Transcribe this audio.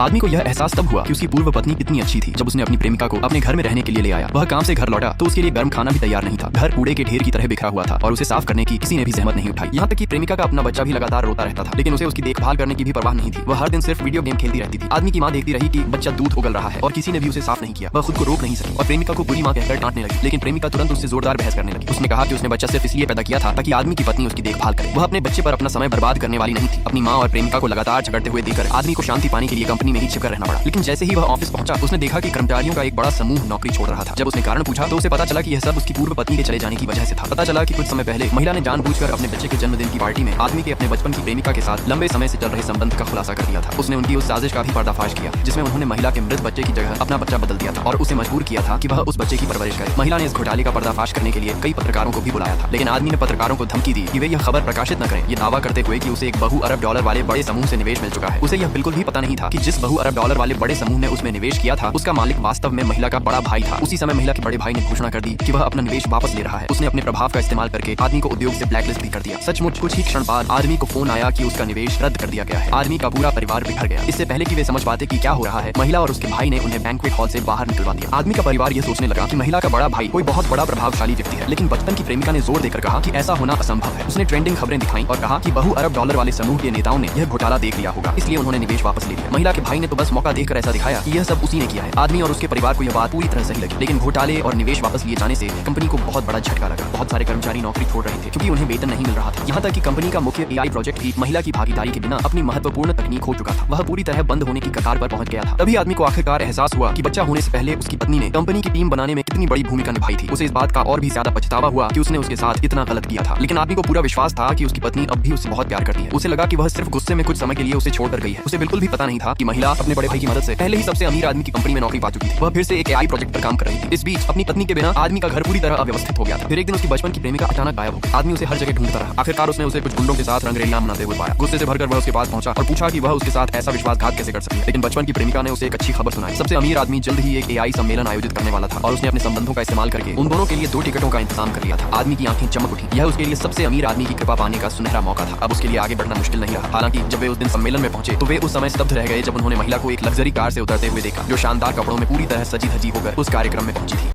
आदमी को यह एहसास तब हुआ कि उसकी पूर्व पत्नी कितनी अच्छी थी जब उसने अपनी प्रेमिका को अपने घर में रहने के लिए ले आया। वह काम से घर लौटा तो उसके लिए गर्म खाना भी तैयार नहीं था। घर कूड़े के ढेर की तरह बिखरा हुआ था और उसे साफ करने की किसी ने भी जहमत नहीं उठाई। यहाँ तक कि प्रेमिका का अपना बच्चा भी लगातार रोता रहता था, लेकिन उसे उसकी देखभाल करने की भी परवाह नहीं थी। वह हर दिन सिर्फ वीडियो गेम खेलती रहती थी। आदमी की माँ देखती रही कि बच्चा दूध उगल रहा है और किसी ने भी उसे साफ नहीं किया। वह खुद को रोक नहीं सकी और प्रेमिका को बुरी माँ कहकर डांटने लगी, लेकिन प्रेमिका तुरंत उससे जोरदार बहस करने लगी। उसने कहा कि उसने बच्चा सिर्फ इसलिए पैदा किया था ताकि आदमी की पत्नी उसकी देखभाल करे। वह अपने बच्चे पर अपना समय बर्बाद करने वाली नहीं थी। अपनी माँ और प्रेमिका को लगातार झगड़ते हुए देखकर आदमी को शांति पाने के लिए कंपनी में ही छिपकर रहना पड़ा। लेकिन जैसे ही वह ऑफिस पहुंचा, उसने देखा कि कर्मचारियों का एक बड़ा समूह नौकरी छोड़ रहा था। जब उसने कारण पूछा तो उसे पता चला कि यह सब उसकी पूर्व पत्नी के चले जाने की वजह से था। पता चला कि कुछ समय पहले महिला ने जानबूझकर अपने बच्चे के जन्मदिन की पार्टी में आदमी के अपने बचपन की प्रेमिका के साथ लंबे समय से चल रहे संबंध का खुलासा कर दिया था। उसने उनकी उस साजिश का भी पर्दाफाश किया जिसमें उन्होंने महिला के मृत बच्चे की जगह अपना बच्चा बदल दिया था और उसे मजबूर किया था कि वह उस बच्चे की परवरिश करे। महिला ने इस घोटाले का पर्दाफाश करने के लिए कई पत्रकारों को भी बुलाया था, लेकिन आदमी ने पत्रकारों को धमकी दी कि वे यह खबर प्रकाशित न करें, ये दावा करते हुए कि उसे एक बहु अरब डॉलर वाले बड़े समूह से निवेश मिल चुका है। उसे यह बिल्कुल भी पता नहीं था कि जिस बहु अरब डॉलर वाले बड़े समूह ने उसमें निवेश किया था उसका मालिक वास्तव में महिला का बड़ा भाई था। उसी समय महिला के बड़े भाई ने घोषणा कर दी कि वह अपना निवेश वापस ले रहा है। उसने अपने प्रभाव का इस्तेमाल करके आदमी को उद्योग से ब्लैकलिस्ट भी कर दिया। सचमुच कुछ ही क्षण बाद आदमी को फोन आया कि उसका निवेश रद्द कर दिया गया है। आदमी का पूरा परिवार बिखर गया। इससे पहले कि वे समझ पाते कि क्या हो रहा है, महिला और उसके भाई ने उन्हें बैंक्वेट हॉल से बाहर निकलवा दिया। आदमी का परिवार यह सोचने लगा कि महिला का बड़ा भाई कोई बहुत बड़ा प्रभावशाली व्यक्ति है, लेकिन बचपन की प्रेमिका ने जोर देकर कहा कि ऐसा होना असंभव है। उसने ट्रेंडिंग खबरें दिखाई और कहा कि बहु अरब डॉलर वाले समूह के नेताओं ने यह घोटाला देख लिया होगा, इसलिए उन्होंने निवेश वापस ले लिया। महिला के भाई ने तो बस मौका देखकर ऐसा दिखाया कि यह सब उसी ने किया है। आदमी और उसके परिवार को यह बात पूरी तरह सही लगी, लेकिन घोटाले और निवेश वापस लिए जाने से कंपनी को बहुत बड़ा झटका लगा। बहुत सारे कर्मचारी नौकरी छोड़ रहे थे क्योंकि उन्हें वेतन नहीं मिल रहा था। यहाँ तक कि कंपनी का मुख्य एआई प्रोजेक्ट भी महिला की भागीदारी के बिना अपनी महत्वपूर्ण तकनीक खो चुका था। वह पूरी तरह बंद होने की कतार पर पहुंच गया था। तभी आदमी को आखिरकार एहसास हुआ कि बच्चा होने से पहले उसकी पत्नी ने कंपनी की टीम बनाने में कितनी बड़ी भूमिका निभाई थी। उसे इस बात का और भी ज्यादा पछतावा हुआ कि उसने उसके साथ इतना गलत किया था। लेकिन आदमी को पूरा विश्वास था कि उसकी पत्नी अब भी उससे बहुत प्यार करती है। उसे लगा कि वह सिर्फ गुस्से में कुछ समय के लिए उसे छोड़कर गई है। उसे बिल्कुल भी पता नहीं था कि महिला अपने बड़े भाई की मदद से पहले ही सबसे अमीर आदमी की कंपनी में नौकरी पा चुकी थी। वह फिर से एक एआई प्रोजेक्ट पर काम कर रही थी। इस बीच अपनी पत्नी के बिना आदमी का घर पूरी तरह अव्यवस्थित हो गया था। फिर एक दिन उसकी बचपन की प्रेमिका अचानक गायब हो गई। आदमी उसे हर जगह ढूंढता रहा। आखिरकार उसने उसे कुछ गुंडों के साथ रंगरेलियां मनाते हुए पाया। गुस्से से भरकर वह उसके पास पहुंचा और पूछा कि वह उसके साथ ऐसा विश्वासघात कैसे कर सकती है। लेकिन बचपन की प्रेमिका ने उसे एक अच्छी खबर सुनाई। सबसे अमीर आदमी जल्द ही एक एआई सम्मेलन आयोजित करने वाला था और उसने अपने संबंधों का इस्तेमाल करके उन दोनों के लिए 2 टिकटों का इंतजाम कर लिया था। आदमी की आंखें चमक उठी। यह उसके लिए सबसे अमीर आदमी की कृपा पाने का सुनहरा मौका था। अब उसके लिए आगे बढ़ना मुश्किल नहीं रहा। हालांकि जब वे उस दिन सम्मेलन में पहुंचे तो वे उस समय स्तब्ध रह गए जब उन्होंने महिला को एक लग्जरी कार से उतरते हुए देखा जो शानदार कपड़ों में पूरी तरह सजी धजी होकर उस कार्यक्रम में पहुंची थी।